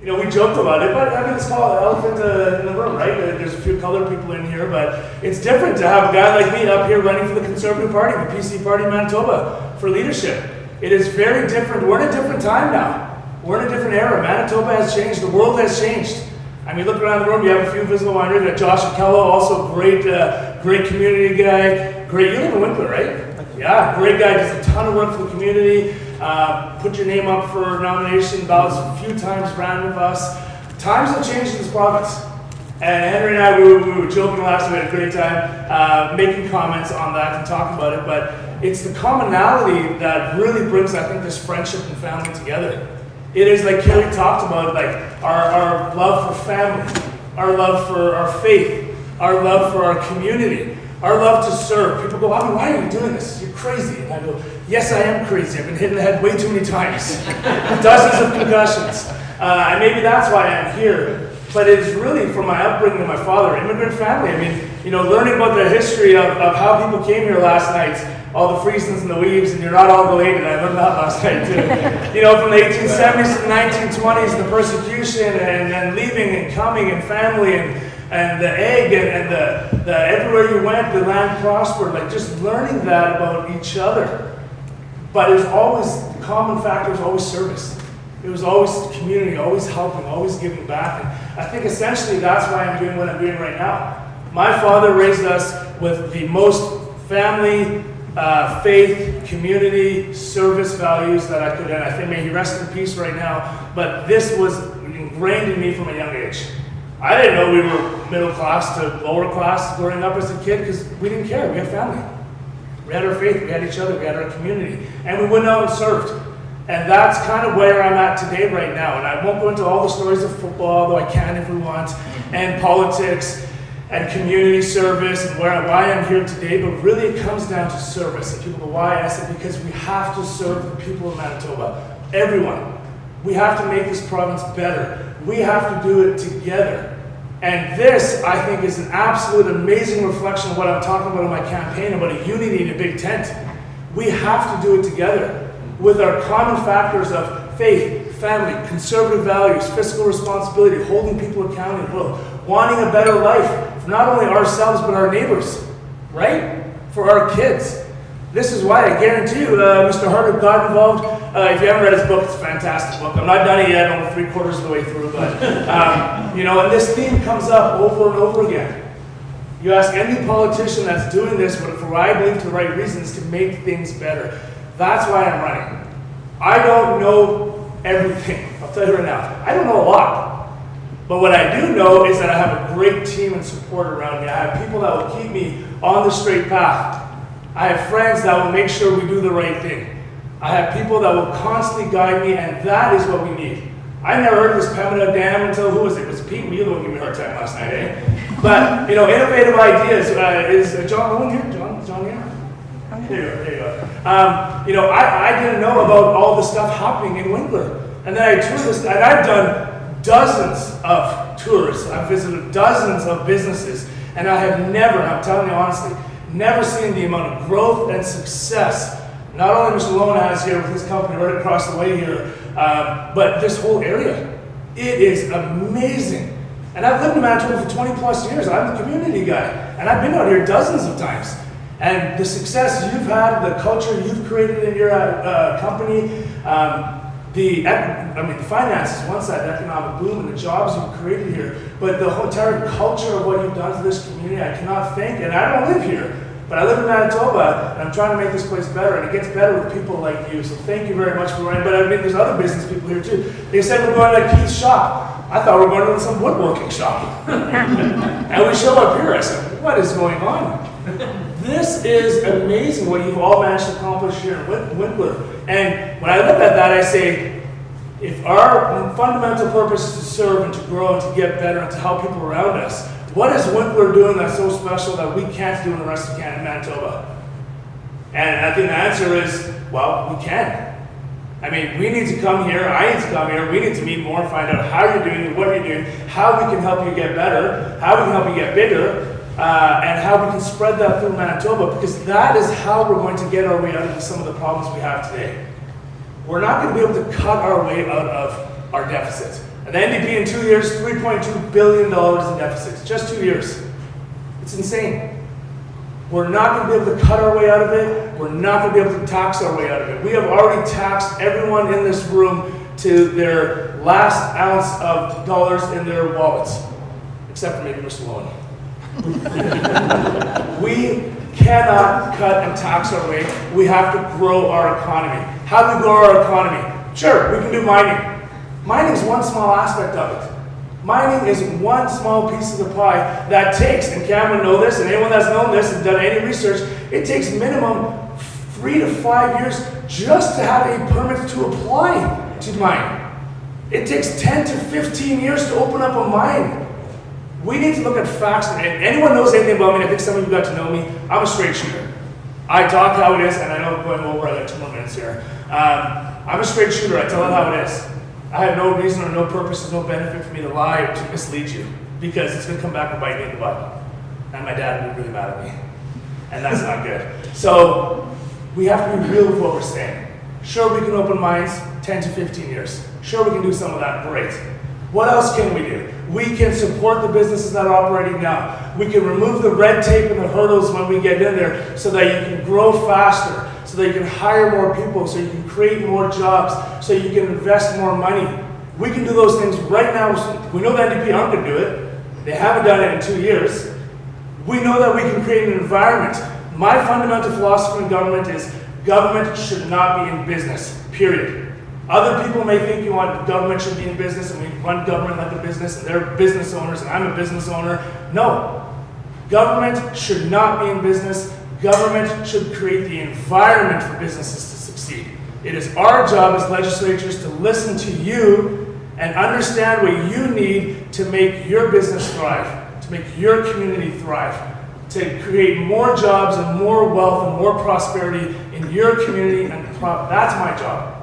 You know, we joked about it, but I mean, it's called the elephant in the room, right? There's a few colored people in here, but it's different to have a guy like me up here running for the Conservative Party, the PC Party in Manitoba, for leadership. It is very different. We're in a different time now. We're in a different era. Manitoba has changed. The world has changed. I mean, look around the room. You have a few visible wineries. You got Josh Akello, also great community guy. Great. You live in Winkler, right? Yeah, great guy. Does a ton of work for the community. Put your name up for nomination ballots a few times, ran with us. Times have changed in this province. And Henry and I, we were joking last night, we had a great time, making comments on that and talking about it, but it's the commonality that really brings, I think, this friendship and family together. It is like Kelly talked about, like our love for family, our love for our faith, our love for our community, our love to serve. People go, Obby, why are you doing this? You're crazy. And I go, yes, I am crazy. I've been hit in the head way too many times. Dozens of concussions. And maybe that's why I'm here. But it's really from my upbringing and my father, immigrant family. I mean, you know, learning about the history of how people came here last night, all the Friesens and the Weaves, and you're not all related. I learned that last night too. You know, from the 1870s to the 1920s, the persecution and leaving and coming and family and the egg and the everywhere you went, the land prospered. Like just learning that about each other. But there's always, the common factor is always service. It was always community, always helping, always giving back. And I think essentially that's why I'm doing what I'm doing right now. My father raised us with the most family, faith, community, service values that I could, and I think may he rest in peace right now, but this was ingrained in me from a young age. I didn't know we were middle class to lower class growing up as a kid because we didn't care. We had family. We had our faith, we had each other, we had our community, and we went out and served. And that's kind of where I'm at today right now. And I won't go into all the stories of football, although I can if we want, and politics, and community service, and why I'm here today, but really it comes down to service. And people go, why? I said, because we have to serve the people of Manitoba. Everyone. We have to make this province better. We have to do it together. And this, I think, is an absolute amazing reflection of what I'm talking about in my campaign, about a unity in a big tent. We have to do it together with our common factors of faith, family, conservative values, fiscal responsibility, holding people accountable, wanting a better life for not only ourselves but our neighbors, right? For our kids. This is why I guarantee you, Mr. Harder got involved. If you haven't read his book, it's a fantastic book. I'm not done it yet, I'm only 3/4 of the way through, but you know, and this theme comes up over and over again. You ask any politician that's doing this for what I believe the right reasons to make things better. That's why I'm running. I don't know everything. I'll tell you right now. I don't know a lot. But what I do know is that I have a great team and support around me. I have people that will keep me on the straight path. I have friends that will make sure we do the right thing. I have people that will constantly guide me, and that is what we need. I never heard of this Pembina Dam until, who was it? Was it Pete? You don't give me a hard time last night, eh? But, you know, innovative ideas. Is John Owen here? John here? There you go. You know, I didn't know about all the stuff happening in Winkler. And then I toured this, and I've done dozens of tours. I've visited dozens of businesses, and I have never, I'm telling you honestly, never seen the amount of growth and success, not only Mr. Lone has here with his company right across the way here, but this whole area. It is amazing. And I've lived in Manitoba for 20 plus years. I'm the community guy, and I've been out here dozens of times. And the success you've had, the culture you've created in your company, the finances, one side, the economic boom, and the jobs you've created here, but the whole entire culture of what you've done for this community, I cannot thank. And I don't live here, but I live in Manitoba, and I'm trying to make this place better, and it gets better with people like you. So thank you very much for running. But I mean, there's other business people here too. They said we're going to Keith's shop. I thought we were going to some woodworking shop. And we show up here. I said, what is going on? This is amazing what you've all managed to accomplish here in Winkler. And when I look at that, I say, if our fundamental purpose is to serve and to grow and to get better and to help people around us, what is Winkler doing that's so special that we can't do in the rest of Canada, Manitoba? And I think the answer is, well, we can. I mean, we need to come here, I need to come here, we need to meet more and find out how you're doing, what you're doing, how we can help you get better, how we can help you get bigger, and how we can spread that through Manitoba, because that is how we're going to get our way out of some of the problems we have today. We're not going to be able to cut our way out of our deficits. And the NDP in 2 years, $3.2 billion in deficits, just 2 years. It's insane. We're not going to be able to cut our way out of it. We're not going to be able to tax our way out of it. We have already taxed everyone in this room to their last ounce of dollars in their wallets, except for maybe Mr. Lowen. We cannot cut and tax our way. We have to grow our economy. How do we grow our economy? Sure, we can do mining. Mining is one small aspect of it. Mining is one small piece of the pie that takes, and Cam would know this, and anyone that's known this and done any research, it takes minimum 3 to 5 years just to have a permit to apply to mine. It takes 10 to 15 years to open up a mine. We need to look at facts, and anyone knows anything about me, and I think some of you got to know me, I'm a straight shooter. I talk how it is, and I know I'm going over, I got 2 more minutes here. I'm a straight shooter, I tell it how it is. I have no reason or no purpose or no benefit for me to lie or to mislead you, because it's going to come back and bite me in the butt. And my dad would be really mad at me. And that's not good. So we have to be real with what we're saying. Sure, we can open mines 10 to 15 years. Sure, we can do some of that. Great. What else can we do? We can support the businesses that are operating now. We can remove the red tape and the hurdles when we get in there so that you can grow faster, so that you can hire more people, so you can create more jobs, so you can invest more money. We can do those things right now. We know the NDP aren't going to do it. They haven't done it in 2 years. We know that we can create an environment. My fundamental philosophy in government is government should not be in business, period. Other people may think government should be in business and we run government like a business and they're business owners and I'm a business owner. No. Government should not be in business. Government should create the environment for businesses to succeed. It is our job as legislators to listen to you and understand what you need to make your business thrive, to make your community thrive, to create more jobs and more wealth and more prosperity in your community, and that's my job.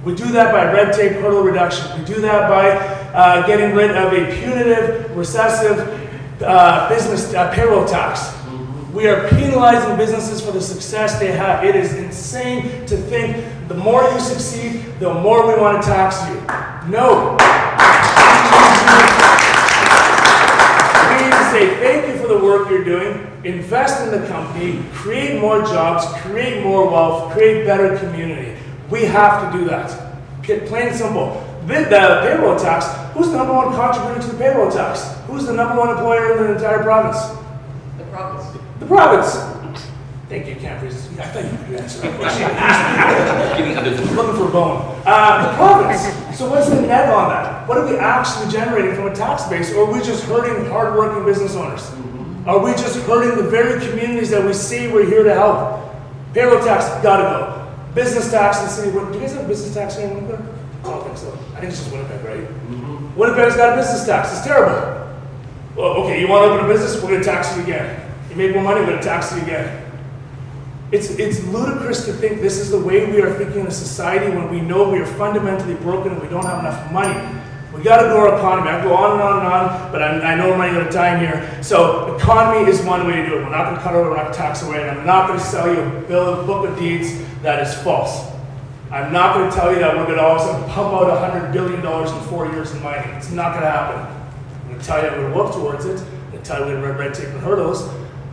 We do that by red tape hurdle reduction. We do that by getting rid of a punitive, recessive business payroll tax. We are penalizing businesses for the success they have. It is insane to think the more you succeed, the more we want to tax you. No. We need to say thank you for the work you're doing, invest in the company, create more jobs, create more wealth, create better community. We have to do that. Plain and simple. The payroll tax, who's the number one contributor to the payroll tax? Who's the number one employer in the entire province? The province. The province. Thank you, Campers. I thought you could answer that question. Looking for a bone. The province. So what's the net on that? What are we actually generating from a tax base? Or are we just hurting hardworking business owners? Are we just hurting the very communities that we say we're here to help? Payroll tax, gotta go. Business tax in the city. Do you guys have a business tax here in Winnipeg? I don't think so. I think it's just Winnipeg, right? Winnipeg's got a business tax. It's terrible. Well, okay, you want to open a business? We're going to tax you again. You make more money, we're going to tax you again. It's ludicrous to think this is the way we are thinking in a society when we know we are fundamentally broken and we don't have enough money. We got to grow our economy. I go on and on and on, but I know I'm running out of time here. So economy is one way to do it. We're not going to cut away, we're not going to tax away, and I'm not going to sell you a book of deeds that is false. I'm not going to tell you that we're going to all of a sudden pump out $100 billion in 4 years in mining. It's not going to happen. I'm going to tell you that we're going to work towards it. I'm going to tell you we're going to red tape and hurdles.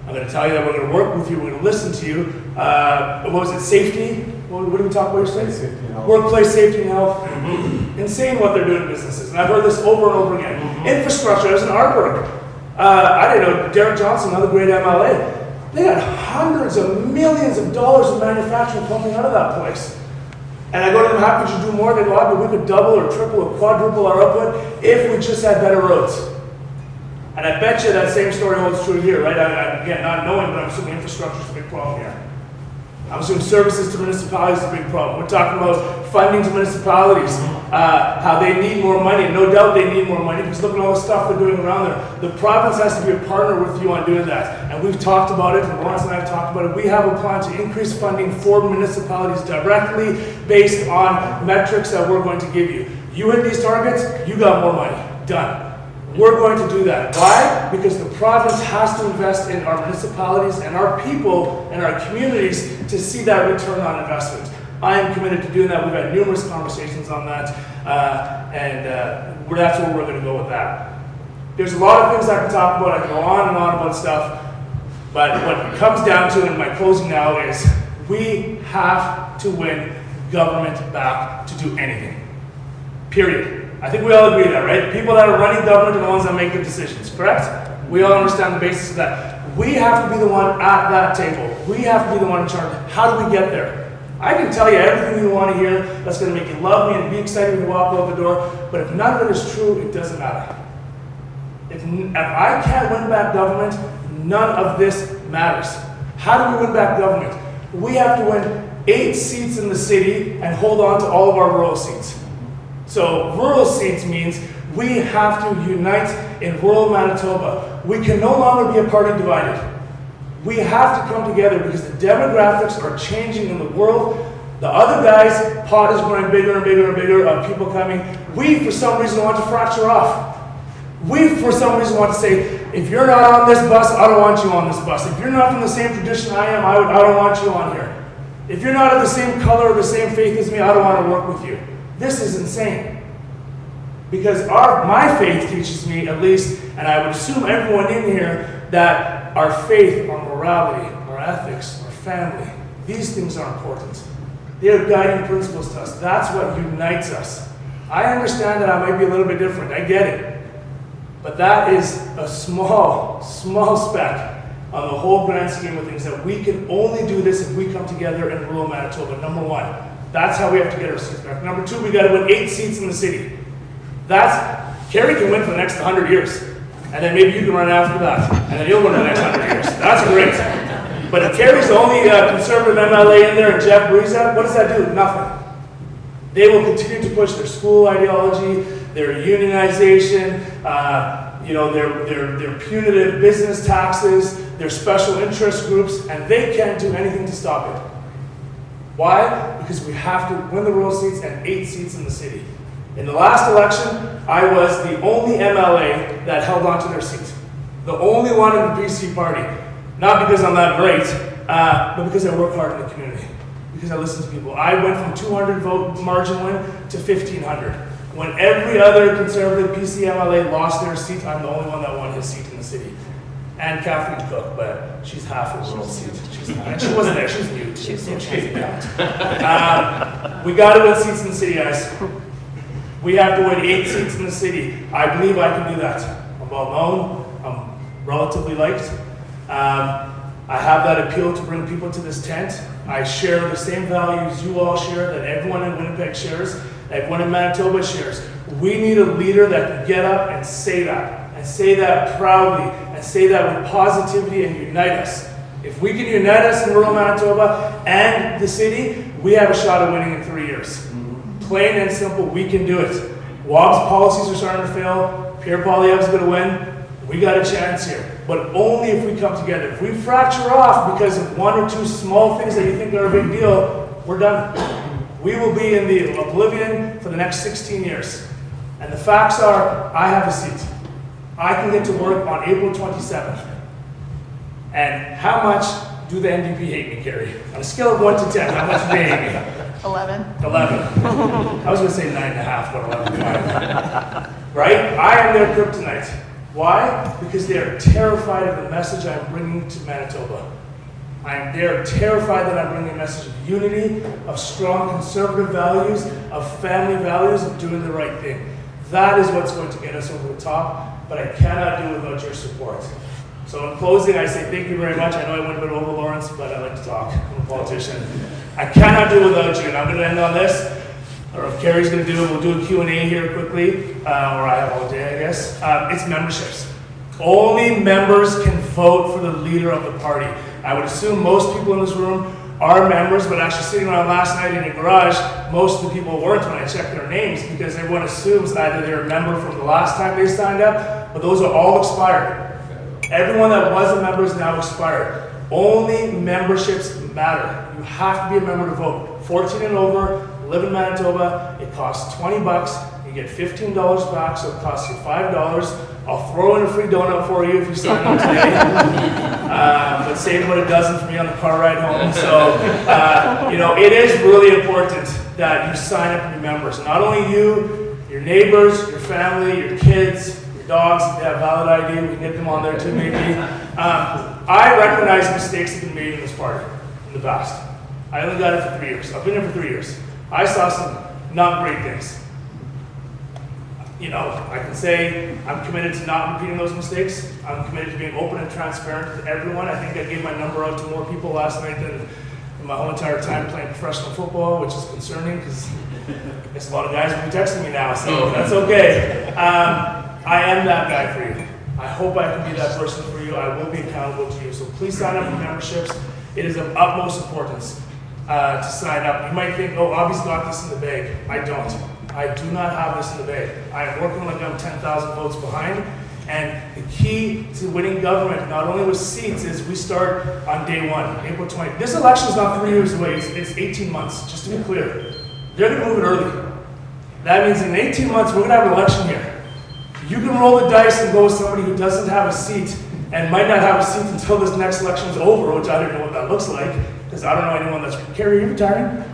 I'm going to tell you that we're going to work with you, we're going to listen to you. What was it, safety? What did we talk about yesterday? Workplace safety and health. Insane what they're doing in businesses. And I've heard this over and over again. Infrastructure, as an artwork. I didn't know, Derek Johnson, another great MLA, they had hundreds of millions of dollars of manufacturing pumping out of that place. And I go to them, how could you do more? They go, but we could double or triple or quadruple our output if we just had better roads. And I bet you that same story holds true here, right? Again, not knowing, but I'm assuming infrastructure is a big problem here. I'm assuming services to municipalities is a big problem. We're talking about funding to municipalities, how they need more money. No doubt they need more money because look at all the stuff they're doing around there. The province has to be a partner with you on doing that. And we've talked about it, and Lawrence and I have talked about it. We have a plan to increase funding for municipalities directly based on metrics that we're going to give you. You hit these targets, you got more money. Done. We're going to do that. Why? Because the province has to invest in our municipalities and our people and our communities to see that return on investment. I am committed to doing that. We've had numerous conversations on that, that's where we're going to go with that. There's a lot of things I can talk about. I can go on and on about stuff, but what it comes down to in my closing now is we have to win government back to do anything. Period. I think we all agree that, right? The people that are running government are the ones that make the decisions, correct? We all understand the basis of that. We have to be the one at that table. We have to be the one in charge. How do we get there? I can tell you everything you want to hear that's going to make you love me and be excited when you walk out the door, but if none of it is true, it doesn't matter. If I can't win back government, none of this matters. How do we win back government? We have to win 8 seats in the city and hold on to all of our rural seats. So rural seats means we have to unite in rural Manitoba. We can no longer be a party divided. We have to come together because the demographics are changing in the world. The other guys' pot is growing bigger and bigger and bigger of people coming. We, for some reason, want to fracture off. We, for some reason, want to say, if you're not on this bus, I don't want you on this bus. If you're not from the same tradition I am, I don't want you on here. If you're not of the same color or the same faith as me, I don't want to work with you. This is insane. Because my faith teaches me, at least, and I would assume everyone in here, that our faith, our morality, our ethics, our family, these things are important. They are guiding principles to us. That's what unites us. I understand that I might be a little bit different. I get it. But that is a small, small speck on the whole grand scheme of things, that we can only do this if we come together in rural Manitoba, number one. That's how we have to get our seats back. Number two, we got to win 8 seats in the city. Kerry can win for the next 100 years. And then maybe you can run after that. And then you'll win for the next 100 years. That's great. But if Kerry's the only conservative MLA in there and Jeff Breeza, what does that do? Nothing. They will continue to push their school ideology, their unionization, their punitive business taxes, their special interest groups, and they can't do anything to stop it. Why? Because we have to win the rural seats and 8 seats in the city. In the last election, I was the only MLA that held on to their seat. The only one in the BC party. Not because I'm that great, but because I work hard in the community. Because I listen to people. I went from 200 vote margin win to 1,500. When every other conservative PC MLA lost their seat, I'm the only one that won his seat in the city. And Catherine Cook, but she's half a rural seat. And she wasn't there, she's new. She doesn't count. We got to win seats in the city, guys. We have to win 8 seats in the city. I believe I can do that. I'm well known. I'm relatively liked. I have that appeal to bring people to this tent. I share the same values you all share, that everyone in Winnipeg shares, that everyone in Manitoba shares. We need a leader that can get up and say that proudly, and say that with positivity and unite us. If we can unite us in rural Manitoba and the city, we have a shot at winning in 3 years. Plain and simple, we can do it. Wobb's policies are starting to fail. Pierre Poilievre's going to win. We got a chance here. But only if we come together. If we fracture off because of 1 or 2 small things that you think are a big deal, we're done. We will be in the oblivion for the next 16 years. And the facts are, I have a seat. I can get to work on April 27th. And how much do the NDP hate me, Kerry? On a scale of 1 to 10, how much do they hate me? 11. 11. I was going to say 9.5, but 11.5. Right? I am their kryptonite. Why? Because they are terrified of the message I'm bringing to Manitoba. They are terrified that I'm bringing a message of unity, of strong conservative values, of family values, of doing the right thing. That is what's going to get us over the top, but I cannot do it without your support. So in closing, I say thank you very much. I know I went a bit over, Lawrence, but I like to talk. I'm a politician. I cannot do it without you, and I'm going to end on this. Or if Kerry's going to do it, we'll do a Q&A here quickly, or I have all day, I guess. It's memberships. Only members can vote for the leader of the party. I would assume most people in this room are members, but actually sitting around last night in a garage, most of the people weren't when I checked their names, because everyone assumes either they're a member from the last time they signed up, but those are all expired. Everyone that was a member is now expired. Only memberships matter. You have to be a member to vote. 14 and over, live in Manitoba, it costs $20, you get $15 back, so it costs you $5. I'll throw in a free donut for you if you sign up today. but saved about a dozen for me on the car ride home. So, it is really important that you sign up and be members. Not only you, your neighbors, your family, your kids, your dogs, if they have valid ID, we can get them on there too maybe. I recognize mistakes that have been made in this party in the past. I only got it for 3 years. I've been here for 3 years. I saw some not great things. I can say I'm committed to not repeating those mistakes. I'm committed to being open and transparent to everyone. I think I gave my number out to more people last night than in my whole entire time playing professional football, which is concerning because I guess a lot of guys will be texting me now, so that's okay. I am that guy for you. I hope I can be that person for you. I will be accountable to you. So please sign up for memberships. It is of utmost importance to sign up. You might think, oh, Obby's got this in the bag. I don't. I do not have this in the bag. I am working like I'm 10,000 votes behind. And the key to winning government, not only with seats, is we start on day 1, April 20th. This election is not 3 years away. It's 18 months, just to be clear. They're going to move it early. That means in 18 months, we're going to have an election here. You can roll the dice and go with somebody who doesn't have a seat and might not have a seat until this next election is over, which I don't know what that looks like, because I don't know anyone that's... Carrie, are you retiring?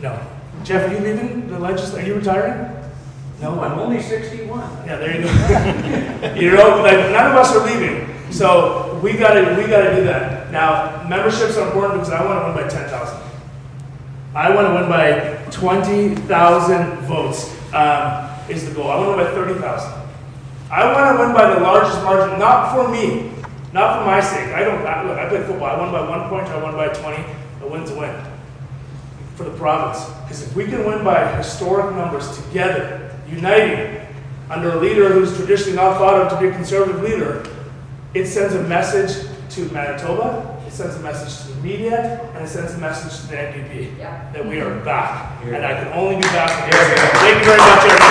No. Jeff, are you leaving the legislature? Are you retiring? No, I'm only 61. Yeah, there you go. None of us are leaving, so we gotta do that. Now, memberships are important because I want to win by 10,000. I want to win by 20,000 votes is the goal. I want to win by 30,000. I want to win by the largest margin, not for me, not for my sake. Look, I play football. I won by 1 point, I won by 20. A win's a win for the province. Because if we can win by historic numbers together, uniting under a leader who's traditionally not thought of to be a conservative leader, it sends a message to Manitoba, it sends a message to the media, and it sends a message to the NDP that we are back. And I can only be back. Thank you very much, everybody.